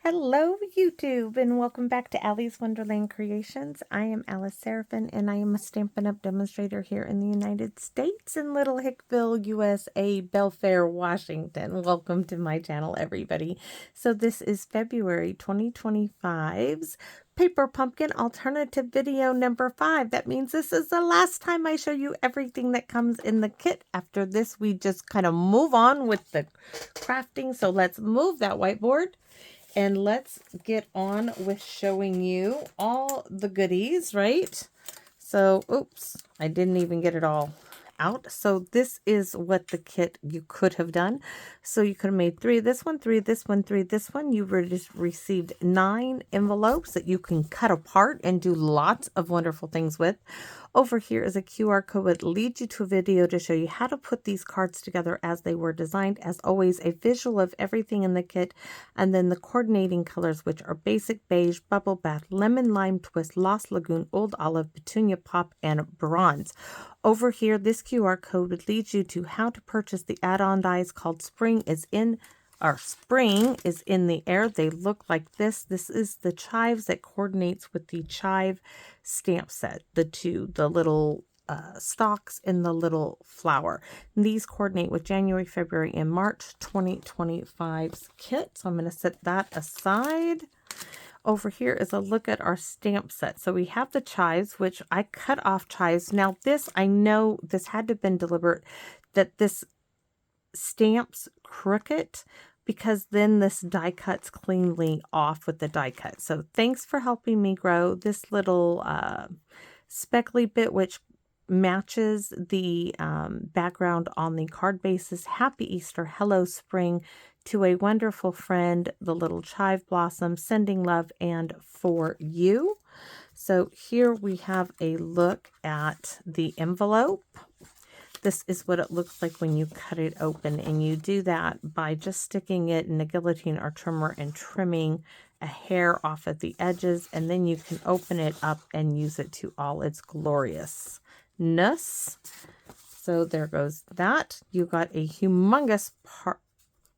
Hello, YouTube, and welcome back to Allie's Wonderland Creations. I am Alice Seraphin, and I am a Stampin' Up! Demonstrator here in the United States in Little Hickville, USA, Belfair, Washington. Welcome to my channel, everybody. So this is February 2025's Paper Pumpkin Alternative video number 5. That means this is the last time I show you everything that comes in the kit. After this, we just kind of move on with the crafting. So let's move that whiteboard. And let's get on with showing you all the goodies, right? So, oops, I didn't even get it all out. So this is what the kit you could have done. So you could have made 3 of this one, 3 of this one, 3 of this one. You just received 9 envelopes that you can cut apart and do lots of wonderful things with. Over here is a QR code that leads you to a video to show you how to put these cards together as they were designed. As always, a visual of everything in the kit, and then the coordinating colors, which are basic beige, bubble bath, lemon lime twist, lost lagoon, old olive, petunia pop, and bronze. Over here, this QR code leads you to how to purchase the add-on dies called Spring is in the Air. They look like this. This is the chives that coordinates with the chive stamp set. The little stalks and the little flower. And these coordinate with January, February, and March 2025's kit. So I'm going to set that aside. Over here is a look at our stamp set. So we have the chives, which I cut off chives. Now this, I know this had to have been deliberate, that this stamps crooked, because then this die cuts cleanly off with the die cut. So thanks for helping me grow this little speckly bit, which matches the background on the card bases. Happy Easter, hello spring, to a wonderful friend, the little chive blossom, sending love and for you. So here we have a look at the envelope. This is what it looks like when you cut it open, and you do that by just sticking it in a guillotine or trimmer and trimming a hair off at the edges, and then you can open it up and use it to all its gloriousness. So there goes that. You got a humongous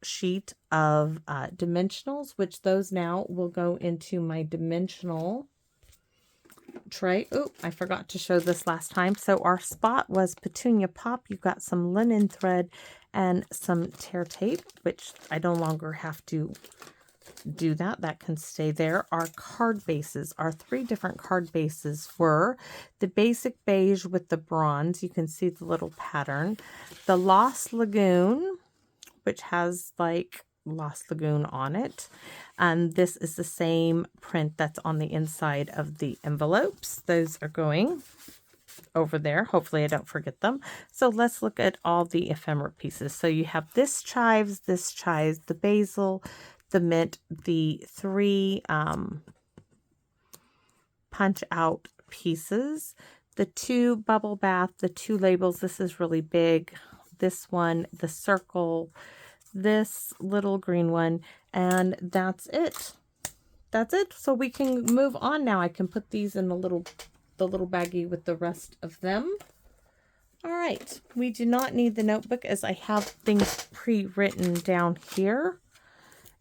sheet of dimensionals, which those now will go into my dimensional tray. Oh, I forgot to show this last time. So our spot was petunia pop. You've got some linen thread and some tear tape, which I no longer have to do that. That can stay there. Our card bases, our 3 different card bases were the basic beige with the bronze. You can see the little pattern. The Lost Lagoon, which has like Lost Lagoon on it, and this is the same print that's on the inside of the envelopes. Those are going over there. Hopefully I don't forget them. So let's look at all the ephemera pieces. So you have this chives, the basil, the mint, the 3 punch out pieces, the 2 bubble bath, the 2 labels. This is really big. This one, the circle, this little green one, and that's it. That's it. So we can move on now. I can put these in the little baggie with the rest of them. All right. We do not need the notebook, as I have things pre-written down here.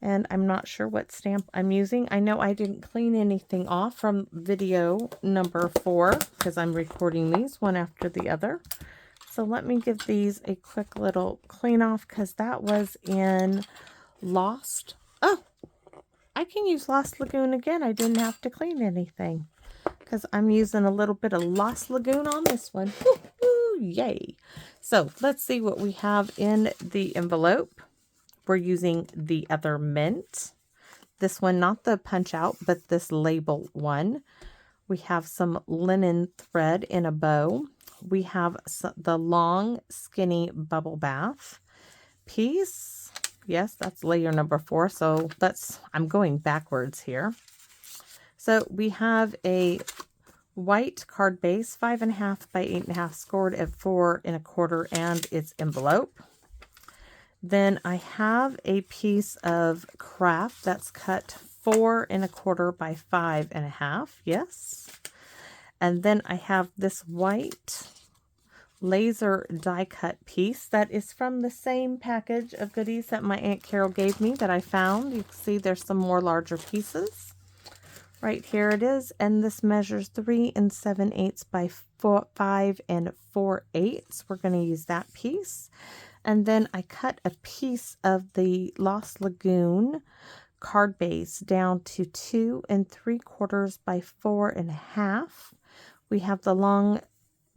And I'm not sure what stamp I'm using. I know I didn't clean anything off from video number 4, because I'm recording these one after the other. So let me give these a quick little clean off, because that was in Lost. Oh, I can use Lost Lagoon again. I didn't have to clean anything, because I'm using a little bit of Lost Lagoon on this one. Woo-hoo, yay. So let's see what we have in the envelope. We're using the other mint. This one, not the punch out, but this label one. We have some linen thread in a bow. We have the long, skinny bubble bath piece. Yes, that's layer number 4. So I'm going backwards here. So we have a white card base, 5.5 by 8.5, scored at 4 1/4, and its envelope. Then I have a piece of Kraft that's cut 4 1/4 by 5.5. Yes. And then I have this white laser die cut piece that is from the same package of goodies that my Aunt Carol gave me that I found. You can see there's some more larger pieces. Right here it is, and this measures 3 7/8 by 5 4/8. We're going to use that piece. And then I cut a piece of the Lost Lagoon card base down to 2 3/4 by 4 1/2. We have the long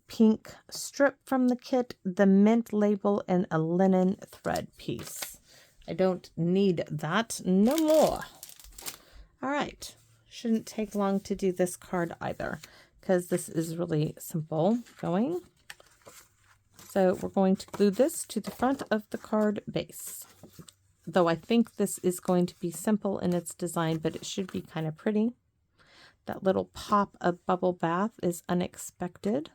pink strip from the kit, the mint label, and a linen thread piece. I don't need that no more. All right. Shouldn't take long to do this card either, because this is really simple going. So we're going to glue this to the front of the card base. Though I think this is going to be simple in its design, but it should be kind of pretty. That little pop of bubble bath is unexpected,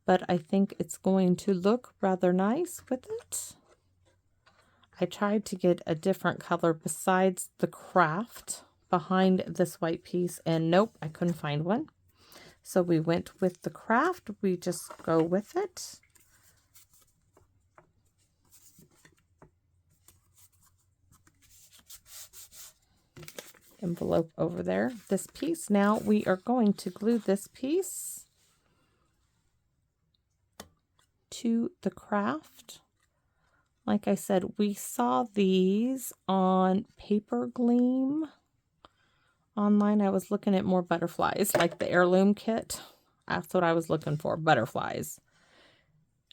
but I think it's going to look rather nice with it. I tried to get a different color besides the Kraft behind this white piece, and nope, I couldn't find one. So we went with the Kraft. We just go with it. Envelope over there. This piece. Now we are going to glue this piece to the Kraft. Like I said, we saw these on Paper Gleam. Online, I was looking at more butterflies, like the heirloom kit. That's what I was looking for, butterflies.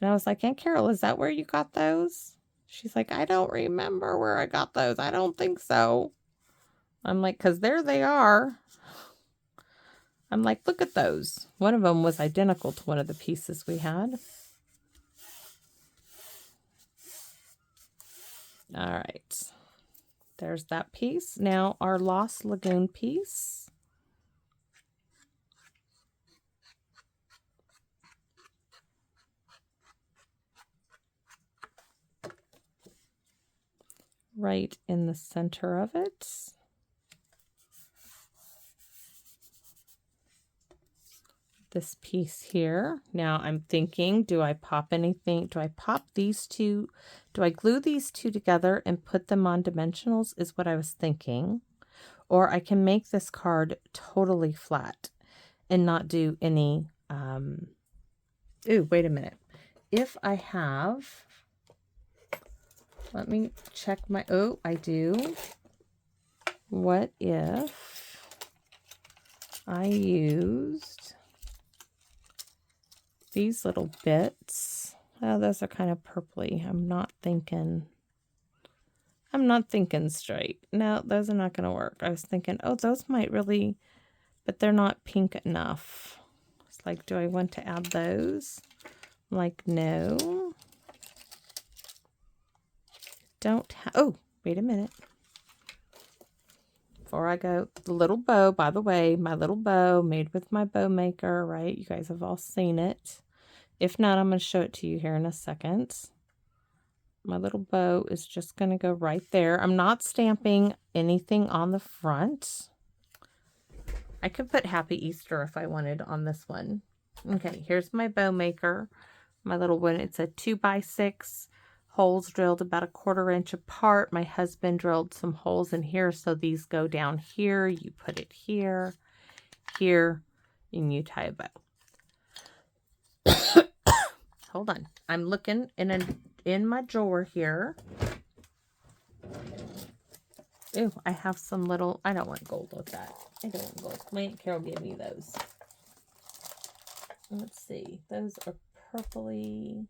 And I was like, Aunt Carol, is that where you got those? She's like, I don't remember where I got those. I don't think so. I'm like, because there they are. I'm like, look at those. One of them was identical to one of the pieces we had. All right. There's that piece. Now our Lost Lagoon piece. Right in the center of it. This piece here. Now I'm thinking, do I pop anything? Do I pop these two? Do I glue these two together and put them on dimensionals is what I was thinking. Or I can make this card totally flat and not do any, ooh, wait a minute. If I have, let me check my, oh, I do. What if I used these little bits? Oh, those are kind of purpley. I'm not thinking straight. No, those are not going to work. I was thinking, oh, those might really, but they're not pink enough. It's like, do I want to add those? Like, no. Don't have, oh, wait a minute. Before I go, the little bow, by the way, my little bow made with my bow maker, right? You guys have all seen it. If not, I'm going to show it to you here in a second. My little bow is just going to go right there. I'm not stamping anything on the front. I could put Happy Easter if I wanted on this one. Okay, here's my bow maker. My little one, it's a 2x6. Holes drilled about 1/4 inch apart. My husband drilled some holes in here, so these go down here. You put it here, here, and you tie a bow. Hold on. I'm looking in my drawer here. Ooh, I have some little, I don't want gold with that. I don't want gold. My Aunt Carol gave me those. Let's see. Those are purpley.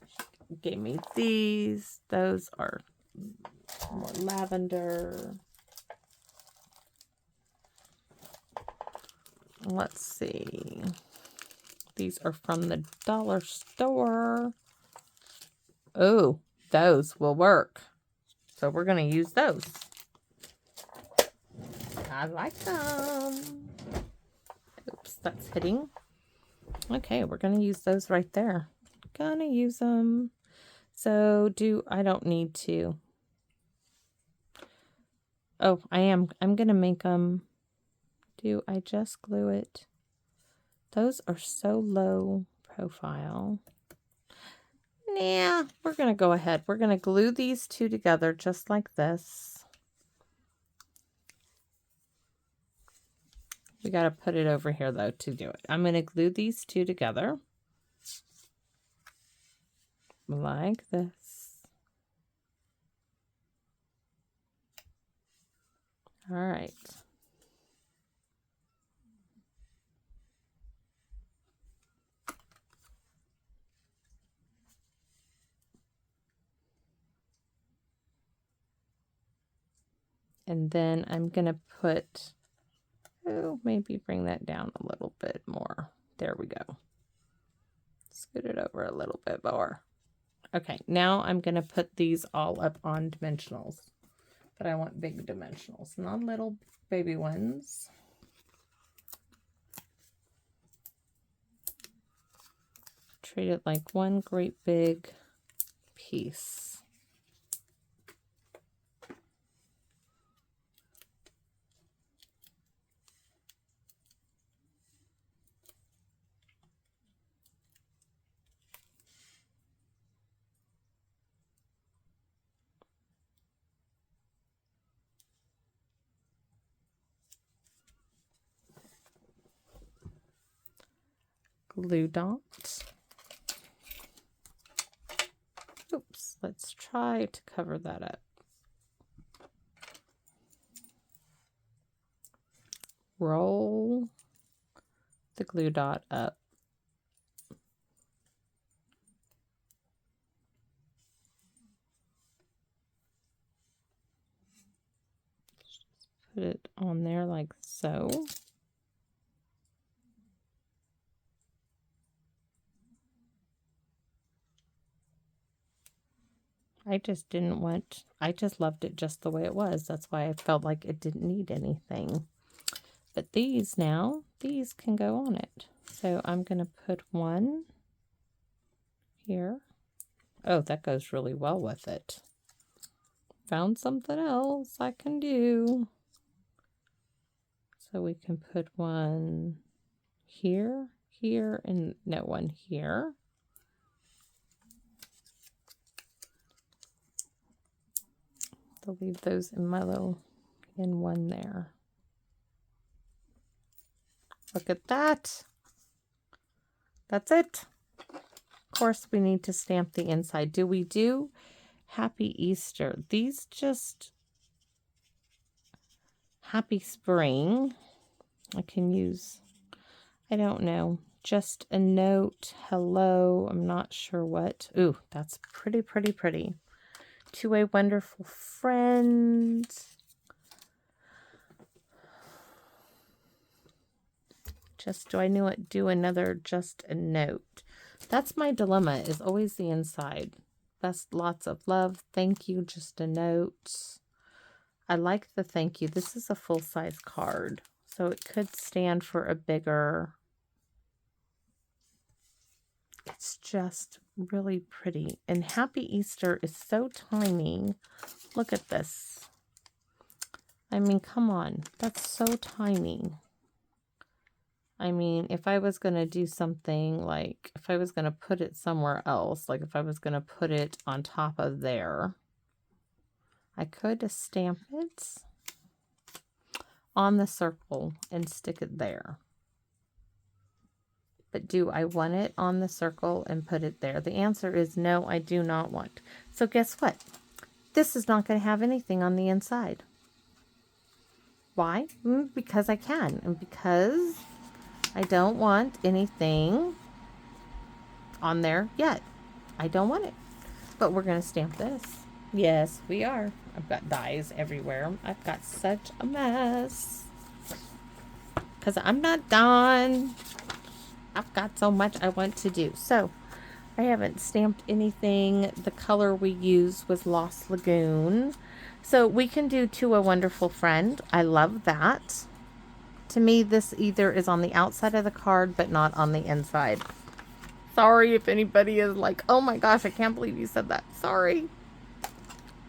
She gave me these. Those are more lavender. Let's see. These are from the dollar store. Oh, those will work. So we're going to use those. I like them. Oops, that's hitting. Okay, we're going to use those right there. Gonna use them. So I don't need to. Oh, I'm going to make them. Do I just glue it? Those are so low profile. Nah, we're going to go ahead. We're going to glue these two together just like this. We got to put it over here though to do it. I'm going to glue these two together like this. All right. And then I'm going to put, oh, maybe bring that down a little bit more. There we go. Scoot it over a little bit more. Okay, now I'm going to put these all up on dimensionals. But I want big dimensionals, not little baby ones. Treat it like one great big piece. Glue dot. Oops, let's try to cover that up. Roll the glue dot up. Just put it on there like so. I just loved it just the way it was. That's why I felt like it didn't need anything. But these can go on it. So I'm going to put one here. Oh, that goes really well with it. Found something else I can do. So we can put one here, and no, one here. I'll leave those in my in one there. Look at that. That's it. Of course, we need to stamp the inside. Do we do Happy Easter? These just Happy Spring. I can use, I don't know, just a note. Hello. I'm not sure what. Ooh, that's pretty, pretty, pretty. To a wonderful friend. Just, do I know it? Do another, just a note. That's my dilemma, is always the inside. Best, lots of love. Thank you, just a note. I like the thank you. This is a full-size card, so it could stand for a bigger. It's just really pretty. And Happy Easter is so tiny. Look at this. I mean, come on. That's so tiny. I mean, if I was going to do something like, if I was going to put it somewhere else, like if I was going to put it on top of there, I could stamp it on the circle and stick it there. But do I want it on the circle and put it there? The answer is no, I do not want. So guess what? This is not going to have anything on the inside. Why? Because I can. And because I don't want anything on there yet. I don't want it. But we're going to stamp this. Yes, we are. I've got dies everywhere. I've got such a mess. Because I'm not done. I've got so much I want to do. So, I haven't stamped anything. The color we used was Lost Lagoon. So, we can do To a Wonderful Friend. I love that. To me, this either is on the outside of the card, but not on the inside. Sorry if anybody is like, oh my gosh, I can't believe you said that. Sorry.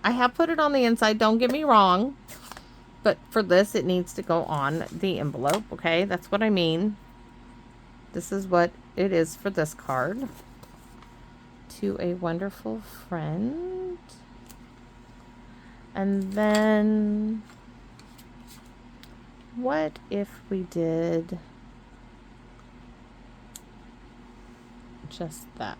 I have put it on the inside, don't get me wrong. But for this, it needs to go on the envelope, okay? That's what I mean. This is what it is for this card. To a wonderful friend. And then what if we did just that?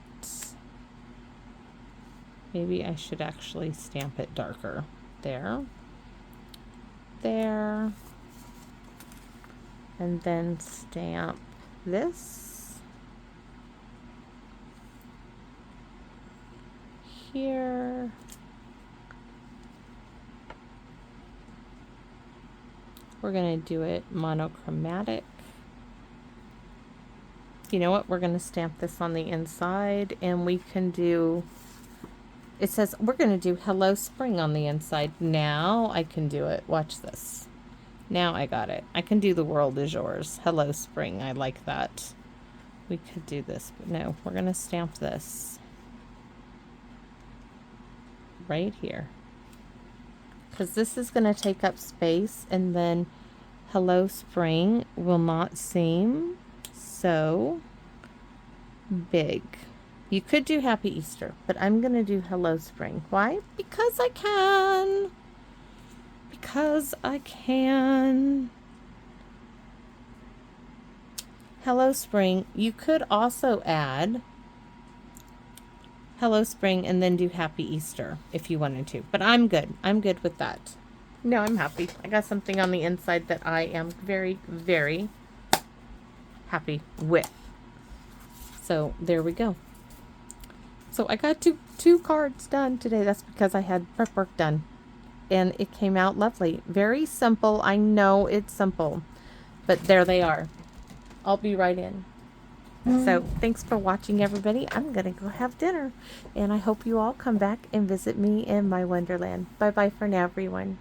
Maybe I should actually stamp it darker. There. There. And then stamp this here. We're going to do it monochromatic. You know what? We're going to stamp this on the inside, and we can do, it says we're going to do Hello Spring on the inside. Now I can do it. Watch this. Now I got it. I can do The World Is Yours. Hello Spring. I like that. We could do this, but no, we're going to stamp this right here. Because this is going to take up space, and then Hello Spring will not seem so big. You could do Happy Easter, but I'm going to do Hello Spring. Why? Because I can. Because I can. Hello Spring. You could also add Hello Spring and then do Happy Easter if you wanted to. But I'm good. I'm good with that. No, I'm happy. I got something on the inside that I am very, very happy with. So there we go. So I got two cards done today. That's because I had prep work done. And it came out lovely. Very simple. I know it's simple. But there they are. I'll be right in. So thanks for watching, everybody. I'm going to go have dinner. And I hope you all come back and visit me in my wonderland. Bye-bye for now, everyone.